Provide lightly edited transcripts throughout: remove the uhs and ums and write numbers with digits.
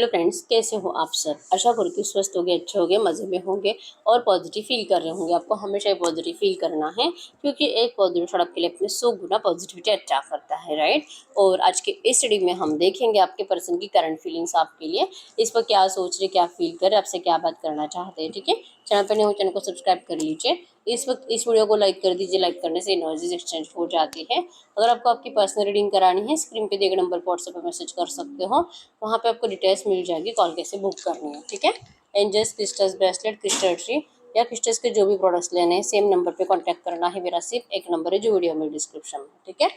Hello friends, कैसे हो आप सब। आशा करो कि स्वस्थ होंगे, अच्छे होंगे, मज़े में होंगे और पॉजिटिव फील कर रहे होंगे। आपको हमेशा पॉजिटिव फील करना है क्योंकि एक पॉजिटिव थॉट आपके लिए अपने 100 गुना पॉजिटिविटी अट्रैक्ट करता है, राइट। और आज के इस स्टडी में हम देखेंगे आपके पर्सन की करंट फीलिंग्स आपके लिए, इस पर क्या सोच रहे, क्या फील कर रहे, आपसे क्या बात करना चाहते हैं। ठीक है, चैनल पर नहीं हो चैनल को सब्सक्राइब कर लीजिए। इस वक्त इस वीडियो को लाइक कर दीजिए। लाइक करने से एनर्जीज एक्सचेंज हो जाती है। अगर आपको आपकी पर्सनल रीडिंग करानी है, स्क्रीन पे दिए गए नंबर पर व्हाट्सएप पर मैसेज कर सकते हो। वहाँ पे आपको डिटेल्स मिल जाएगी, कॉल कैसे बुक करनी है। ठीक है, angels, crystals, bracelet, crystal tree या क्रिस्टल्स के जो भी प्रोडक्ट्स लेने हैं, सेम नंबर पे कांटेक्ट करना है। मेरा सिर्फ एक नंबर है जो वीडियो में डिस्क्रिप्शन में। ठीक है,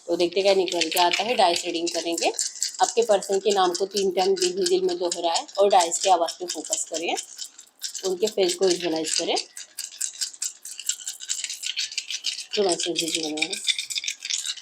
तो देखते क्या निकल के आता है। डाइस रीडिंग करेंगे। आपके पर्सन के नाम को 3 टाइम दिल में दोहराए और डाइस की आवाज़ पे फोकस करिए। उनके फेस को विजुअलाइज करें। जो मैसेजेज बने हैं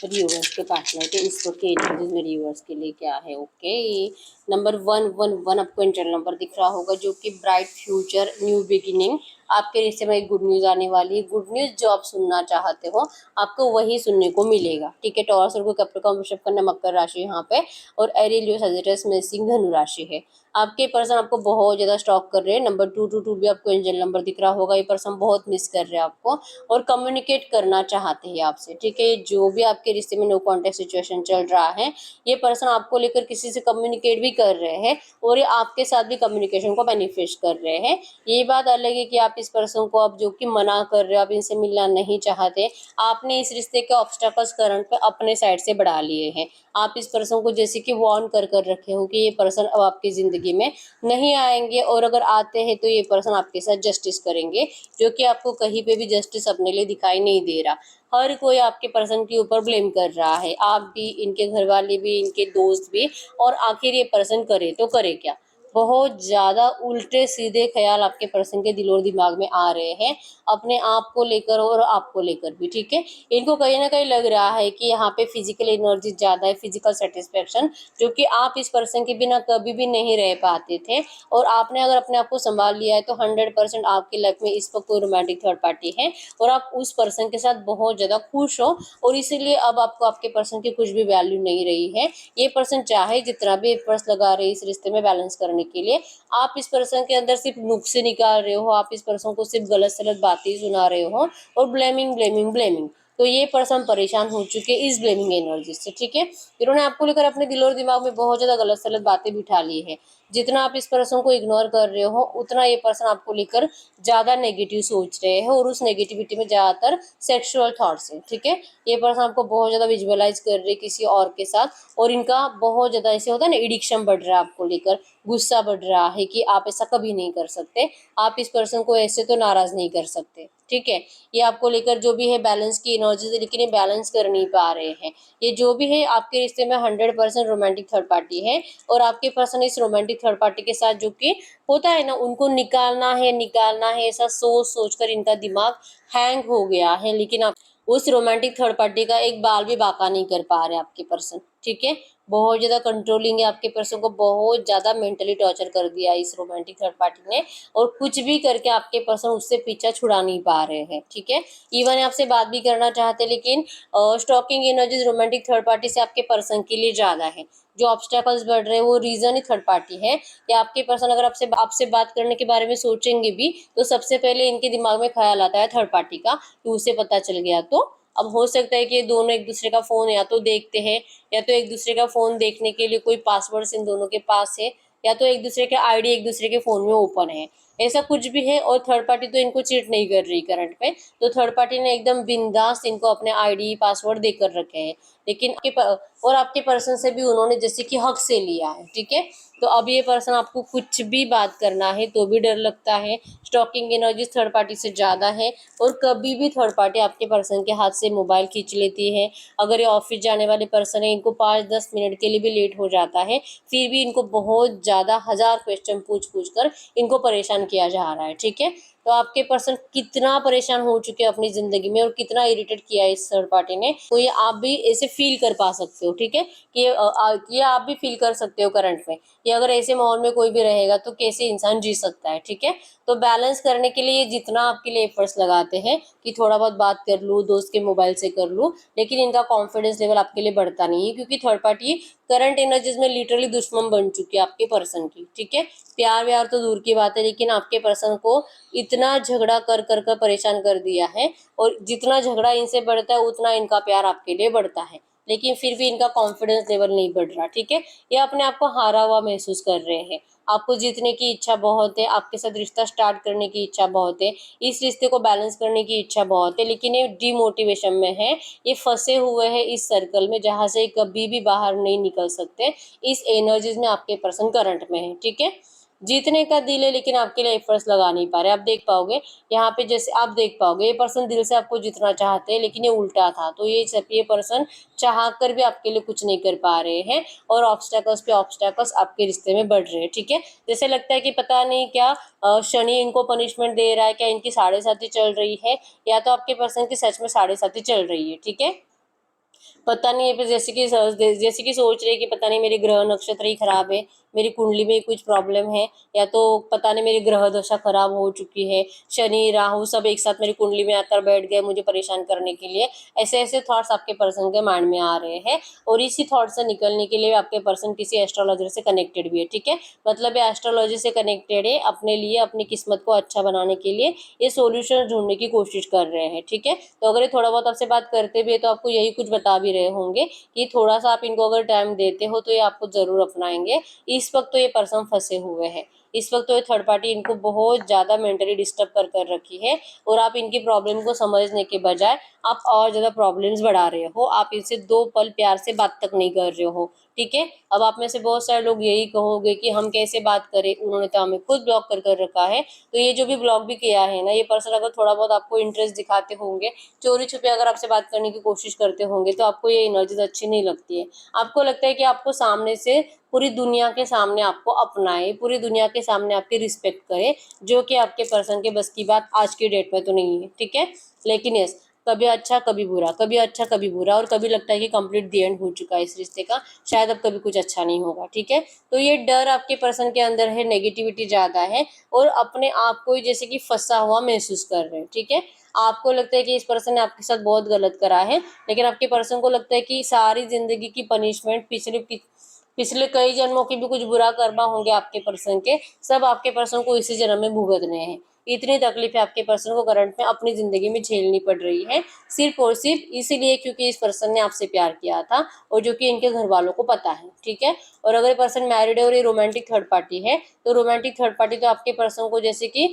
रिवर्स के पार्टनर के, इस वक्त के एनर्जीज में रिवर्स के लिए क्या है। ओके, नंबर 111 आपको इंटरनल नंबर दिख रहा होगा जो कि ब्राइट फ्यूचर, न्यू बिगिनिंग। आपके रिश्ते में एक गुड न्यूज़ आने वाली है। गुड न्यूज़ जो आप सुनना चाहते हो आपको वही सुनने को मिलेगा। ठीक है, टॉरस और कैप्रिकॉर्न, वृषभ, कन्या, मकर राशि यहाँ पे और एरियल, लियो, सजिटेरियस में सिंह, धनु राशि है। आपके पर्सन आपको बहुत ज़्यादा स्टॉक कर रहे हैं। नंबर 222 भी आपको एंजल नंबर दिख रहा होगा। ये पर्सन बहुत मिस कर रहे हैं आपको और कम्युनिकेट करना चाहते हैं आपसे। ठीक है, जो भी आपके रिश्ते में नो कॉन्टेक्ट सिचुएशन चल रहा है, ये पर्सन आपको लेकर किसी से कम्युनिकेट भी कर रहे हैं और ये आपके साथ भी कम्युनिकेशन को मैनिफेस्ट कर रहे हैं। ये बात अलग है कि आप इस पर्सन को अब जो कि मना कर रहे हो, आप इनसे मिलना नहीं चाहते, आपने इस रिश्ते के ऑब्स्टेकल्स करंट पे अपने साइड से बढ़ा लिए हैं। आप इस पर्सन को जैसे कि वार्न कर रखे हो कि ये पर्सन अब आपकी ज़िंदगी में नहीं आएंगे और अगर आते हैं तो ये पर्सन आपके साथ जस्टिस करेंगे, जो कि आपको कहीं पे भी जस्टिस अपने लिए दिखाई नहीं दे रहा। हर कोई आपके पर्सन के ऊपर ब्लेम कर रहा है, आप भी, इनके घर वाले भी, इनके दोस्त भी। और आखिर ये पर्सन करे तो करे क्या। बहुत ज़्यादा उल्टे सीधे ख्याल आपके पर्सन के दिल और दिमाग में आ रहे हैं, अपने आप को लेकर और आपको लेकर भी। ठीक है, इनको कहीं ना कहीं लग रहा है कि यहाँ पे फिजिकल एनर्जी ज़्यादा है, फिजिकल सेटिस्फेक्शन, जो कि आप इस पर्सन के बिना कभी भी नहीं रह पाते थे। और आपने अगर अपने आप को संभाल लिया है तो 100% आपकी लाइफ में इस वक्त कोई रोमांटिक थर्ड पार्टी है और आप उस पर्सन के साथ बहुत ज़्यादा खुश हो और इसीलिए अब आपको आपके पर्सन की कुछ भी वैल्यू नहीं रही है। ये पर्सन चाहे जितना भी एफर्ट्स लगा रहे इस रिश्ते में बैलेंस करने के लिए, आप इस पर्सन के अंदर सिर्फ नुक्से निकाल रहे हो, आप इस पर्सन को सिर्फ गलत सलत बातें सुना रहे हो और ब्लेमिंग ब्लेमिंग ब्लेमिंग। तो ये पर्सन परेशान हो चुके इस ब्लेमिंग एनर्जी से। ठीक है, इन्होंने आपको लेकर अपने दिल और दिमाग में बहुत ज़्यादा गलत सलत बातें बिठा ली है। जितना आप इस पर्सन को इग्नोर कर रहे हो उतना ये पर्सन आपको लेकर ज़्यादा नेगेटिव सोच रहे हैं और उस नेगेटिविटी में ज़्यादातर सेक्सुअल थॉट्स हैं। ठीक है, ये पर्सन आपको बहुत ज़्यादा विजुअलाइज कर रहे हैं किसी और के साथ और इनका बहुत ज़्यादा ऐसे होता है ना, एडिक्शन बढ़ रहा है आपको लेकर, गुस्सा बढ़ रहा है कि आप ऐसा कभी नहीं कर सकते, आप इस पर्सन को ऐसे तो नाराज़ नहीं कर सकते। ठीक है, ये आपको लेकर जो भी है बैलेंस की एनर्जी है, लेकिन ये बैलेंस कर नहीं पा रहे हैं। ये जो भी है आपके रिश्ते में 100% रोमांटिक थर्ड पार्टी है और आपके पर्सन इस रोमांटिक थर्ड पार्टी के साथ जो कि होता है ना, उनको निकालना है ऐसा सोच सोच कर इनका दिमाग हैंग हो गया है। लेकिन आप उस रोमांटिक थर्ड पार्टी का एक बाल भी बाका नहीं कर पा रहे आपके पर्सन। ठीक है, बहुत ज़्यादा कंट्रोलिंग है, आपके पर्सन को बहुत ज़्यादा मेंटली टॉर्चर कर दिया इस रोमांटिक थर्ड पार्टी ने और कुछ भी करके आपके पर्सन उससे पीछा छुड़ा नहीं पा रहे हैं। ठीक है, इवन आपसे बात भी करना चाहते हैं लेकिन stalking energies romantic third party से आपके पर्सन के लिए ज़्यादा है। जो ऑब्स्टेकल्स बढ़ रहे हैं वो रीज़न ही थर्ड पार्टी है कि आपके पर्सन अगर आपसे आपसे बात करने के बारे में सोचेंगे भी तो सबसे पहले इनके दिमाग में ख्याल आता है थर्ड पार्टी का कि उसे पता चल गया तो। अब हो सकता है कि ये दोनों एक दूसरे का फ़ोन या तो देखते हैं या तो एक दूसरे का फ़ोन देखने के लिए कोई पासवर्ड्स इन दोनों के पास है या तो एक दूसरे के आईडी एक दूसरे के फ़ोन में ओपन है, ऐसा कुछ भी है। और थर्ड पार्टी तो इनको चीट नहीं कर रही करंट पे, तो थर्ड पार्टी ने एकदम बिंदास इनको अपने आईडी पासवर्ड देकर रखे हैं। लेकिन और आपके पर्सन से भी उन्होंने जैसे कि हक से लिया है। ठीक है, तो अब ये पर्सन आपको कुछ भी बात करना है तो भी डर लगता है। स्टॉकिंग एनर्जी थर्ड पार्टी से ज़्यादा है और कभी भी थर्ड पार्टी आपके पर्सन के हाथ से मोबाइल खींच लेती है। अगर ये ऑफिस जाने वाले पर्सन है, इनको 5-10 मिनट के लिए भी लेट हो जाता है फिर भी इनको बहुत ज़्यादा 1000 क्वेश्चन पूछ कर इनको परेशान किया जा रहा है। ठीक है, तो आपके पर्सन कितना परेशान हो चुके हैं अपनी ज़िंदगी में और कितना इरिटेट किया है इस थर्ड पार्टी ने, तो ये आप भी ऐसे फील कर पा सकते हो। ठीक है, कि ये आप भी फील कर सकते हो करंट में, कि अगर ऐसे माहौल में कोई भी रहेगा तो कैसे इंसान जी सकता है। ठीक है, तो बैलेंस करने के लिए जितना आपके लिए एफर्ट्स लगाते हैं कि थोड़ा बहुत बात कर लूँ, दोस्त के मोबाइल से कर लूँ, लेकिन इनका कॉन्फिडेंस लेवल आपके लिए बढ़ता नहीं है, क्योंकि थर्ड पार्टी करंट एनर्जीज में लिटरली दुश्मन बन चुकी है आपके पर्सन की। ठीक है, प्यार व्यार तो दूर की बात है, लेकिन आपके पर्सन को इतना झगड़ा कर कर कर परेशान कर दिया है, और जितना झगड़ा इनसे बढ़ता है उतना इनका प्यार आपके लिए बढ़ता है, लेकिन फिर भी इनका कॉन्फिडेंस लेवल नहीं बढ़ रहा। ठीक है, ये अपने आप को हारा हुआ महसूस कर रहे हैं। आपको जीतने की इच्छा बहुत है, आपके साथ रिश्ता स्टार्ट करने की इच्छा बहुत है, इस रिश्ते को बैलेंस करने की इच्छा बहुत है, लेकिन ये डिमोटिवेशन में है, ये फंसे हुए हैं इस सर्कल में जहां से कभी भी बाहर नहीं निकल सकते। इस एनर्जीज में आपके पर्सन करंट में है। ठीक है, जीतने का दिल है, लेकिन आपके लिए एफर्ट्स लगा नहीं पा रहे। आप देख पाओगे यहाँ पे, जैसे आप देख पाओगे ये पर्सन दिल से आपको जितना चाहते हैं, लेकिन ये उल्टा था। तो ये पर्सन चाह कर भी आपके लिए कुछ नहीं कर पा रहे हैं, और ऑब्स्टैकल्स पे ऑब्स्टैकल्स आपके रिश्ते में बढ़ रहे हैं। ठीक है, जैसे लगता है कि पता नहीं क्या शनि इनको पनिशमेंट दे रहा है, क्या इनकी साढ़े साथी चल रही है, या तो आपके पर्सन की सच में साढ़े साथी चल रही है। ठीक है, पता नहीं है, जैसे कि सोच रहे कि पता नहीं मेरे ग्रह नक्षत्र ही खराब है, मेरी कुंडली में कुछ प्रॉब्लम है, या तो पता नहीं मेरी ग्रह दशा खराब हो चुकी है, शनि राहु सब एक साथ मेरी कुंडली में आकर बैठ गए मुझे परेशान करने के लिए। ऐसे ऐसे थॉट्स आपके पर्सन के माइंड में आ रहे हैं, और इसी थॉट से निकलने के लिए आपके पर्सन किसी एस्ट्रोलॉजर से कनेक्टेड भी है। ठीक है, मतलब ये एस्ट्रोलॉजी से कनेक्टेड है, अपने लिए अपनी किस्मत को अच्छा बनाने के लिए ये सॉल्यूशन ढूंढने की कोशिश कर रहे हैं। ठीक है, तो अगर ये थोड़ा बहुत आपसे बात करते भी है तो आपको यही कुछ बता भी रहे होंगे कि थोड़ा सा आप इनको अगर टाइम देते हो तो ये आपको जरूर अपनाएंगे। इस वक्त तो ये पर्सन फंसे हुए हैं, इस वक्त तो ये थर्ड पार्टी इनको बहुत ज़्यादा मेंटली डिस्टर्ब कर कर रखी है, और आप इनकी प्रॉब्लम को समझने के बजाय आप और ज़्यादा प्रॉब्लम्स बढ़ा रहे हो। आप इनसे दो पल प्यार से बात तक नहीं कर रहे हो। ठीक है, अब आप में से बहुत सारे लोग यही कहोगे कि हम कैसे बात करें, उन्होंने तो हमें खुद ब्लॉक कर रखा है। तो ये जो भी ब्लॉक भी किया है ना, ये पर्सन अगर थोड़ा बहुत आपको इंटरेस्ट दिखाते होंगे, चोरी छुपे अगर आपसे बात करने की कोशिश करते होंगे, तो आपको ये एनर्जीज अच्छी नहीं लगती है। आपको लगता है कि आपको सामने से पूरी दुनिया के सामने आपको अपनाए, पूरी दुनिया के सामने आपकी रिस्पेक्ट करे, जो कि आपके पर्सन के बस की बात आज की डेट में तो नहीं है। ठीक है, लेकिन यस, कभी अच्छा कभी बुरा, कभी अच्छा कभी बुरा, और कभी लगता है कि कंप्लीट दी एंड हो चुका है इस रिश्ते का, शायद अब कभी कुछ अच्छा नहीं होगा। ठीक है, तो ये डर आपके पर्सन के अंदर है, नेगेटिविटी ज़्यादा है, और अपने आप को जैसे कि फंसा हुआ महसूस कर रहे हैं। ठीक है, आपको लगता है कि इस पर्सन ने आपके साथ बहुत गलत करा है, लेकिन आपके पर्सन को लगता है कि सारी जिंदगी की पनिशमेंट पिछले कई जन्मों के भी कुछ बुरा कर्मा होंगे आपके पर्सन के, सब आपके पर्सन को इसी जन्म में भुगतने हैं। इतनी तकलीफें आपके पर्सन को करंट में अपनी जिंदगी में झेलनी पड़ रही है, सिर्फ और सिर्फ इसीलिए क्योंकि इस पर्सन ने आपसे प्यार किया था, और जो कि इनके घर वालों को पता है। ठीक है, और अगर ये पर्सन मैरिड है और ये रोमांटिक थर्ड पार्टी है, तो रोमांटिक थर्ड पार्टी तो आपके पर्सन को जैसे कि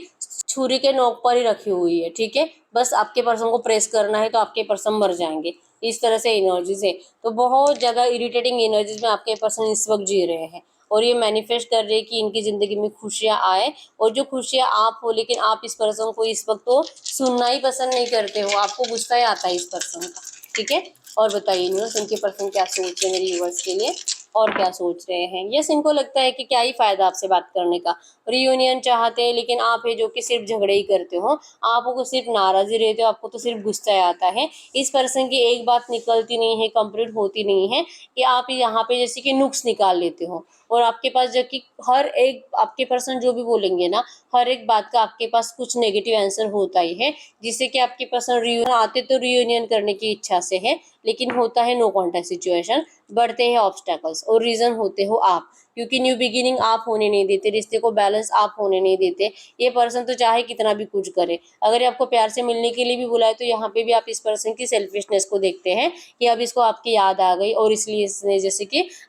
छुरी के नोक पर ही रखी हुई है। ठीक है, बस आपके पर्सन को प्रेस करना है तो आपके पर्सन मर जाएंगे, इस तरह से एनर्जीज है। तो बहुत ज़्यादा इरिटेटिंग एनर्जीज में आपके पर्सन इस वक्त जी रहे हैं, और ये मैनिफेस्ट कर रहे हैं कि इनकी ज़िंदगी में खुशियाँ आए, और जो खुशियाँ आप हो, लेकिन आप इस पर्सन को इस वक्त तो सुनना ही पसंद नहीं करते हो, आपको गुस्सा ही आता है इस पर्सन का। ठीक है, और बताइए न्यूज़, इनके पर्सन क्या सोच रहे हैं मेरे व्यूअर्स के लिए, और क्या सोच रहे हैं। यस, इनको लगता है कि क्या ही फायदा आपसे बात करने का, रियूनियन चाहते हैं, लेकिन आप है जो कि सिर्फ झगड़े ही करते हो, आपको सिर्फ नाराज़ी रहते हो, आपको तो सिर्फ गुस्सा आता है। इस पर्सन की एक बात निकलती नहीं है, कंप्लीट होती नहीं है, कि आप यहाँ पे जैसे कि नुक्स निकाल लेते हो, और आपके पास जबकि हर एक आपके पर्सन जो भी बोलेंगे ना, हर एक बात का आपके पास कुछ नेगेटिव आंसर होता ही है, जिससे कि आपके पर्सन रियूनियन आते तो रियूनियन करने की इच्छा से है, लेकिन होता है नो कॉन्टैक्ट सिचुएशन, बढ़ते हैं ऑब्स्टेकल्स, और रीजन होते हो आप, क्योंकि न्यू बिगिनिंग आप होने नहीं देते, रिश्ते को बैलेंस आप होने नहीं देते। ये पर्सन तो चाहे कितना भी कुछ करे, अगर ये आपको प्यार से मिलने के लिए भी बुलाए, तो यहाँ पे भी आप इस पर्सन की सेल्फिशनेस को देखते हैं कि अब इसको आपकी याद आ गई, और इसलिए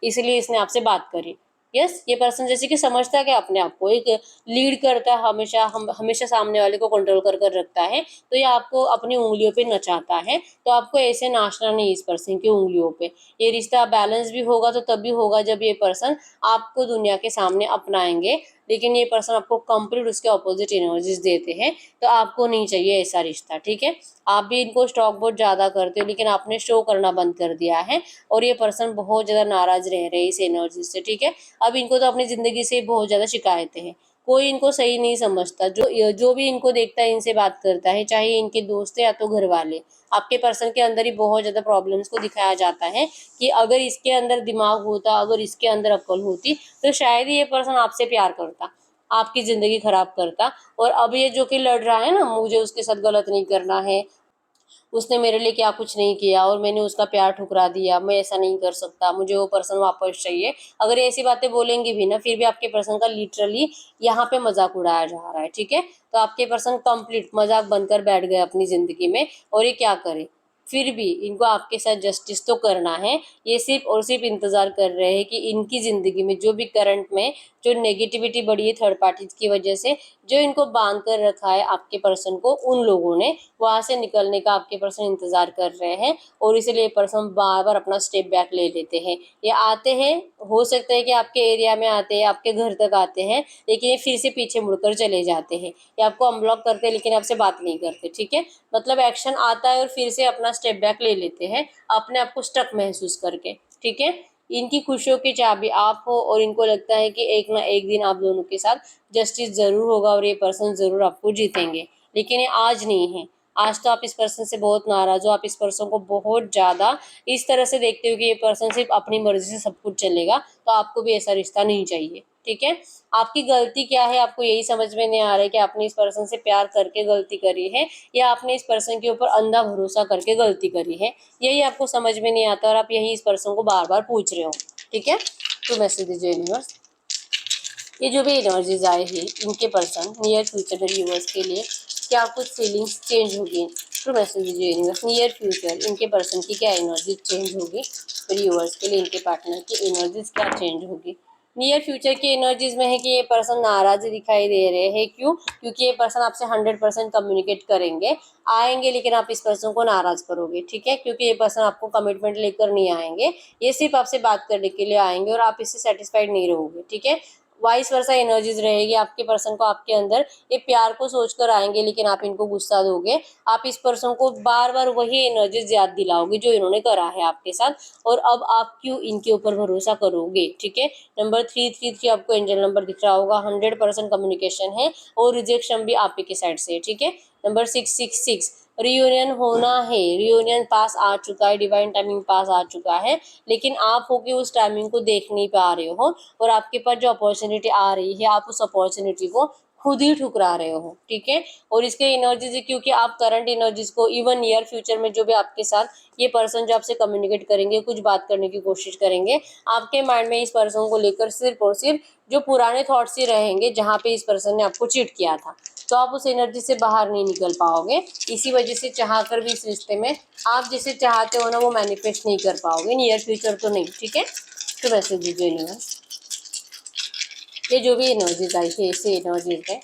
इसने आपसे बात करी। यस, ये पर्सन जैसे कि समझता है कि अपने आप को एक लीड करता है, हमेशा सामने वाले को कंट्रोल कर कर रखता है, तो ये आपको अपनी उंगलियों पे नचाता है। तो आपको ऐसे नाचना नहीं इस पर्सन की उंगलियों पे। ये रिश्ता बैलेंस भी होगा तो तब भी होगा जब ये पर्सन आपको दुनिया के सामने अपनाएंगे, लेकिन ये पर्सन आपको कंप्लीट उसके ऑपोजिट एनर्जीज देते हैं, तो आपको नहीं चाहिए ऐसा रिश्ता। ठीक है, आप भी इनको स्टॉक बहुत ज़्यादा करते हो, लेकिन आपने शो करना बंद कर दिया है, और ये पर्सन बहुत ज़्यादा नाराज रह रहे हैं इस एनर्जी से। ठीक है, अब इनको तो अपनी ज़िंदगी से बहुत ज़्यादा शिकायतें हैं, कोई इनको सही नहीं समझता, जो भी इनको देखता है इनसे बात करता है, चाहे इनके दोस्त है या तो घर वाले। आपके पर्सन के अंदर ही बहुत ज़्यादा प्रॉब्लम्स को दिखाया जाता है कि अगर इसके अंदर दिमाग होता, अगर इसके अंदर अक्ल होती, तो शायद ही ये पर्सन आपसे प्यार करता। आपकी ज़िंदगी खराब करता। और अब ये जो कि लड़ रहा है ना, मुझे उसके साथ गलत नहीं करना है, उसने मेरे लिए क्या कुछ नहीं किया और मैंने उसका प्यार ठुकरा दिया, मैं ऐसा नहीं कर सकता, मुझे वो पर्सन वापस चाहिए। अगर ये ऐसी बातें बोलेंगे भी ना, फिर भी आपके पर्सन का लिटरली यहाँ पे मजाक उड़ाया जा रहा है, ठीक है। तो आपके पर्सन कंप्लीट मजाक बनकर बैठ गए अपनी जिंदगी में। और ये क्या करे, फिर भी इनको आपके साथ जस्टिस तो करना है। ये सिर्फ और सिर्फ इंतजार कर रहे हैं कि इनकी जिंदगी में जो भी करंट में जो नेगेटिविटी बढ़ी है थर्ड पार्टी की वजह से, जो इनको बांध कर रखा है आपके पर्सन को, उन लोगों ने वहां से निकलने का आपके पर्सन इंतजार कर रहे हैं। और इसलिए पर्सन बार बार अपना स्टेप बैक ले लेते हैं। ये आते हैं, हो सकता है कि आपके एरिया में आते हैं, आपके घर तक आते हैं, लेकिन ये फिर से पीछे मुड़कर चले जाते हैं। ये आपको अनब्लॉक करते हैं लेकिन आपसे बात नहीं करते, ठीक है। मतलब एक्शन आता है और फिर से अपना स्टेप बैक ले लेते हैं, अपने आप को स्टक महसूस करके, ठीक है। इनकी खुशियों की चाबी आप हो और इनको लगता है कि एक ना एक दिन आप दोनों के साथ जस्टिस जरूर होगा और ये पर्सन जरूर आपको जीतेंगे। लेकिन ये आज नहीं है। आज तो आप इस पर्सन से बहुत नाराज हो, आप इस पर्सन को बहुत ज्यादा इस तरह से देखते हो कि ये पर्सन सिर्फ अपनी मर्जी से सब कुछ चलेगा। तो आपको भी ऐसा रिश्ता नहीं चाहिए, ठीक है। आपकी गलती क्या है, आपको यही समझ में नहीं आ रहा है कि आपने इस पर्सन से प्यार करके गलती करी है या आपने इस पर्सन के ऊपर अंधा भरोसा करके गलती करी है। यही आपको समझ में नहीं आता और आप यही इस पर्सन को बार बार पूछ रहे हो, ठीक है। तो मैसेज दीजिए यूनिवर्स, ये जो भी एनर्जीज आए हैं इनके पर्सन नियर फ्यूचर में यूनिवर्स के लिए क्या कुछ फीलिंग्स चेंज होगी। तो मैसेज दीजिए यूनिवर्स, नियर फ्यूचर इनके पर्सन की क्या एनर्जी चेंज होगी, फिर यूनिवर्स के लिए इनके पार्टनर की एनर्जीज क्या चेंज होगी। नियर फ्यूचर की एनर्जीज में है कि ये पर्सन नाराज दिखाई दे रहे हैं। क्यों? क्योंकि ये पर्सन आपसे 100% कम्युनिकेट करेंगे, आएंगे, लेकिन आप इस पर्सन को नाराज करोगे, ठीक है। क्योंकि ये पर्सन आपको कमिटमेंट लेकर नहीं आएंगे, ये सिर्फ आपसे बात करने के लिए आएंगे और आप इससे सेटिस्फाइड नहीं रहोगे, ठीक है। वाइस वर्सा एनर्जीज रहेगी आपके पर्सन को आपके अंदर, ये प्यार को सोचकर आएंगे लेकिन आप इनको गुस्सा दोगे। आप इस पर्सन को बार बार वही एनर्जीज याद दिलाओगे जो इन्होंने करा है आपके साथ। और अब आप क्यों इनके ऊपर भरोसा करोगे, ठीक है। नंबर 333 आपको एंजल नंबर दिख रहा होगा, 100% कम्युनिकेशन है और रिजेक्शन भी आप ही की साइड से है, ठीक है। नंबर 666 रियूनियन होना है, रियूनियन पास आ चुका है, डिवाइन टाइमिंग पास आ चुका है, लेकिन आप हो कि उस टाइमिंग को देख नहीं पा रहे हो और आपके पास जो अपॉर्चुनिटी आ रही है आप उस अपॉर्चुनिटी को खुद ही ठुकरा रहे हो, ठीक है। और इसके एनर्जीज क्योंकि आप करंट एनर्जीज को इवन नियर फ्यूचर में जो भी आपके साथ ये पर्सन जो आपसे कम्युनिकेट करेंगे, कुछ बात करने की कोशिश करेंगे, आपके माइंड में इस पर्सन को लेकर सिर्फ और सिर्फ जो पुराने थॉट्स ही रहेंगे जहाँ पे इस पर्सन ने आपको चीट किया था। तो आप उस एनर्जी से बाहर नहीं निकल पाओगे। इसी वजह से चाह कर भी इस रिश्ते में आप जैसे चाहते हो ना वो मैनिफेस्ट नहीं कर पाओगे, नियर फ्यूचर तो नहीं, ठीक है। तो मैसेज दीजिए यूनिवर्स, ये जो भी एनर्जीज आई है ऐसे एनर्जीज है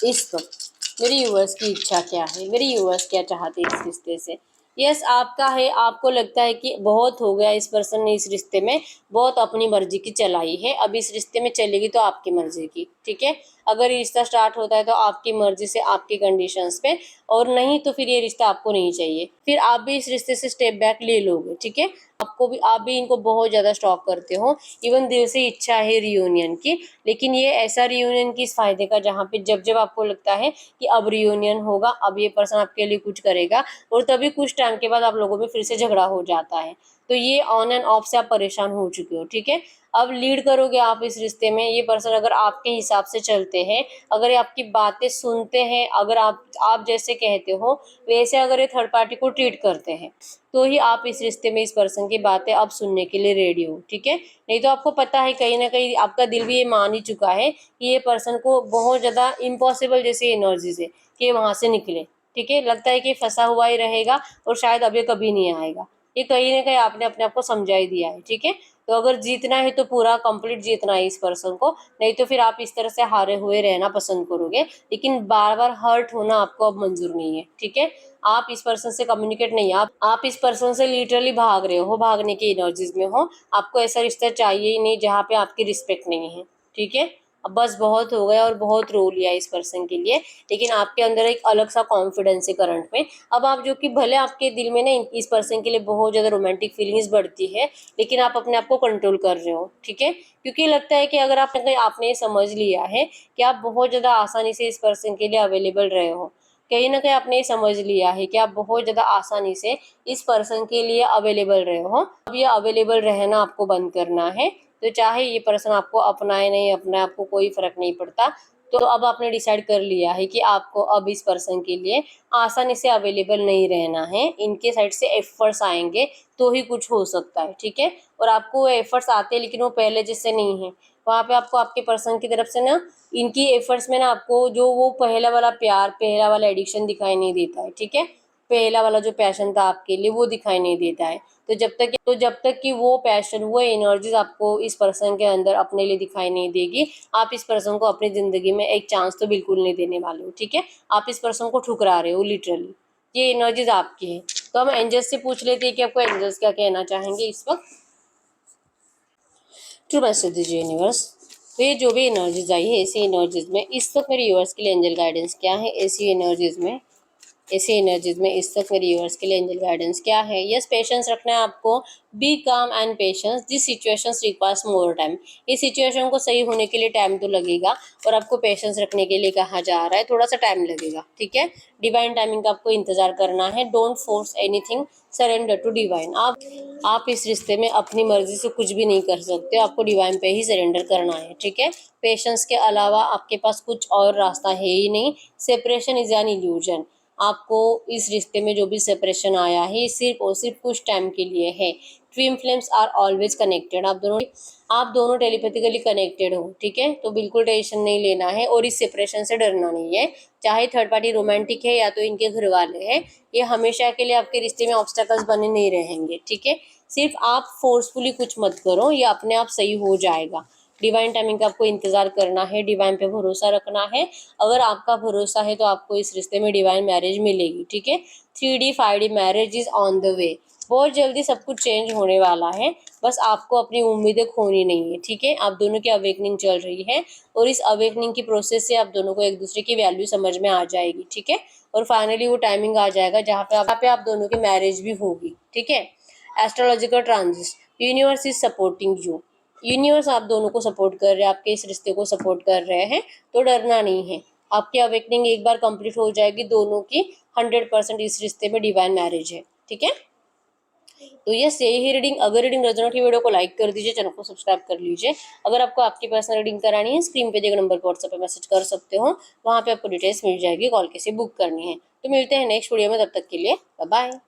इस वक्त मेरी यूवर्स की इच्छा क्या है, मेरी यूवर्स क्या चाहते हैं इस रिश्ते से। यस आपका है, आपको लगता है कि बहुत हो गया, इस पर्सन ने इस रिश्ते में बहुत अपनी मर्जी की चलाई है, अब इस रिश्ते में चलेगी तो आपकी मर्जी की, ठीक है। अगर ये रिश्ता स्टार्ट होता है तो आपकी मर्जी से आपकी कंडीशंस पे, और नहीं तो फिर ये रिश्ता आपको नहीं चाहिए, फिर आप भी इस रिश्ते से स्टेप बैक ले लोगे, ठीक है। आपको भी, आप भी इनको बहुत ज्यादा स्टॉक करते हो, इवन दिल से इच्छा है रियूनियन की, लेकिन ये ऐसा रियूनियन किस फायदे का जहाँ पे जब जब आपको लगता है कि अब रियूनियन होगा, अब ये पर्सन आपके लिए कुछ करेगा, और तभी कुछ टाइम के बाद आप लोगों में फिर से झगड़ा हो जाता है। तो ये ऑन एंड ऑफ से आप परेशान हो चुके हो, ठीक है। अब लीड करोगे आप इस रिश्ते में, ये पर्सन अगर आपके हिसाब से चलते हैं, अगर ये आपकी बातें सुनते हैं, अगर आप जैसे कहते हो वैसे अगर ये थर्ड पार्टी को ट्रीट करते हैं, तो ही आप इस रिश्ते में इस पर्सन की बातें अब सुनने के लिए रेडी हो, ठीक है। नहीं तो आपको पता है कहीं ना कहीं आपका दिल भी ये मान ही चुका है कि ये पर्सन को बहुत ज्यादा इम्पॉसिबल जैसी एनर्जीज है कि वहां से निकले, ठीक है। लगता है कि फंसा हुआ ही रहेगा और शायद अब ये कभी नहीं आएगा। ये कहीं ना कहीं आपने अपने आप को समझा ही दिया है, ठीक है। तो अगर जीतना है तो पूरा कंप्लीट जीतना है इस पर्सन को, नहीं तो फिर आप इस तरह से हारे हुए रहना पसंद करोगे, लेकिन बार बार हर्ट होना आपको अब मंजूर नहीं है, ठीक है। आप इस पर्सन से कम्युनिकेट नहीं, आप इस पर्सन से लिटरली भाग रहे हो, भागने की एनर्जीज में हो। आपको ऐसा रिश्ता चाहिए ही नहीं जहाँ पे आपकी रिस्पेक्ट नहीं है, ठीक है। अब बस बहुत हो गया और बहुत रो लिया इस पर्सन के लिए, लेकिन आपके अंदर एक अलग सा कॉन्फिडेंस है करंट में। अब आप जो कि भले आपके दिल में ना इस पर्सन के लिए बहुत ज्यादा रोमांटिक फीलिंग्स बढ़ती है, लेकिन आप अपने आप को कंट्रोल कर रहे हो, ठीक है। क्योंकि लगता है कि अगर आपने ये समझ लिया है कि आप बहुत ज्यादा आसानी से इस पर्सन के लिए अवेलेबल रहे हो, कहीं ना कहीं आपने ये समझ लिया है कि आप बहुत ज्यादा आसानी से इस पर्सन के लिए अवेलेबल रहे हो, अब ये अवेलेबल रहना आपको बंद करना है। तो चाहे ये पर्सन आपको अपनाए नहीं अपनाए, आपको कोई फर्क नहीं पड़ता। तो अब आपने डिसाइड कर लिया है कि आपको अब इस पर्सन के लिए आसानी से अवेलेबल नहीं रहना है, इनके साइड से एफर्ट्स आएंगे तो ही कुछ हो सकता है, ठीक है। और आपको वो एफर्ट्स आते हैं लेकिन वो पहले जैसे नहीं है, वहाँ पे आपको आपके पर्सन की तरफ से ना इनकी एफर्ट्स में ना आपको जो वो पहला वाला प्यार, पहला वाला एडिक्शन दिखाई नहीं देता है, ठीक है। पहला वाला जो पैशन था आपके लिए वो दिखाई नहीं देता है। तो जब तक कि वो पैशन, वो एनर्जीज आपको इस पर्सन के अंदर अपने लिए दिखाई नहीं देगी, आप इस पर्सन को अपनी जिंदगी में एक चांस तो बिल्कुल नहीं देने वाले हो, ठीक है। आप इस पर्सन को ठुकरा रहे हो लिटरली, ये एनर्जीज आपकी है। तो हम एंजल्स से पूछ लेते हैं कि आपको एंजल्स क्या कहना चाहेंगे इस वक्त। ट्रू मैसेज दीजिए यूनिवर्स। तो ये जो भी एनर्जीज आई है, ऐसी एनर्जीज में इस वक्त मेरे यूनिवर्स के लिए एंजल गाइडेंस क्या है, ऐसी एनर्जीज में इस वक्त मेरे यूनिवर्स के लिए एंजल गाइडेंस क्या है। यस, पेशेंस रखना है आपको। बी काम and patience, this situations requires more time. इस सिचुएशन को सही होने के लिए टाइम तो लगेगा और आपको पेशेंस रखने के लिए कहा जा रहा है, थोड़ा सा टाइम लगेगा, ठीक है। डिवाइन टाइमिंग का आपको इंतजार करना है। Don't force anything, surrender to divine. आप इस रिश्ते में अपनी मर्जी से कुछ भी नहीं कर सकते, आपको डिवाइन पे ही सरेंडर करना है, ठीक है। पेशेंस के अलावा आपके पास कुछ और रास्ता है ही नहीं। Separation is an illusion. आपको इस रिश्ते में जो भी सेपरेशन आया है सिर्फ और सिर्फ कुछ टाइम के लिए है। Twin flames are always connected. आप दोनों टेलीपैथिकली कनेक्टेड हो, ठीक है। तो बिल्कुल टेंशन नहीं लेना है और इस सेपरेशन से डरना नहीं है। चाहे थर्ड पार्टी रोमांटिक है या तो इनके घर वाले हैं, ये हमेशा के लिए आपके रिश्ते में ऑब्स्टेकल्स बने नहीं रहेंगे, ठीक है। सिर्फ आप फोर्सफुली कुछ मत करो, ये अपने आप सही हो जाएगा। डिवाइन टाइमिंग का आपको इंतजार करना है, डिवाइन पे भरोसा रखना है। अगर आपका भरोसा है तो आपको इस रिश्ते में डिवाइन मैरिज मिलेगी, ठीक है। 3D 5D marriage is on the way. बहुत जल्दी सब कुछ चेंज होने वाला है, बस आपको अपनी उम्मीदें खोनी नहीं है, ठीक है। आप दोनों की अवेकनिंग चल रही है और इस अवेकनिंग की प्रोसेस से आप दोनों को एक दूसरे की वैल्यू समझ में आ जाएगी, ठीक है। और फाइनली वो टाइमिंग आ जाएगा जहाँ पे आप दोनों की मैरिज भी होगी, ठीक है। Astrological transit, universe is supporting you. Universe आप दोनों को सपोर्ट कर रहे हैं, आपके इस रिश्ते को सपोर्ट कर रहे हैं, तो डरना नहीं है। आपकी अवेकनिंग एक बार कंप्लीट हो जाएगी दोनों की, 100% इस रिश्ते में डिवाइन मैरिज है, ठीक है। तो यस, यही रीडिंग। अगर रीडिंग रेजोनेट की वीडियो को लाइक कर दीजिए, चैनल को सब्सक्राइब कर लीजिए। अगर आपको आपकी पर्सनल रीडिंग करानी है, स्क्रीन पे दिए गए नंबर पर व्हाट्सएप पे मैसेज कर सकते हो, वहाँ पे आपको डिटेल्स मिल जाएगी, कॉल कैसे बुक करनी है। तो मिलते हैं नेक्स्ट वीडियो में, तब तक के लिए बाय बाय।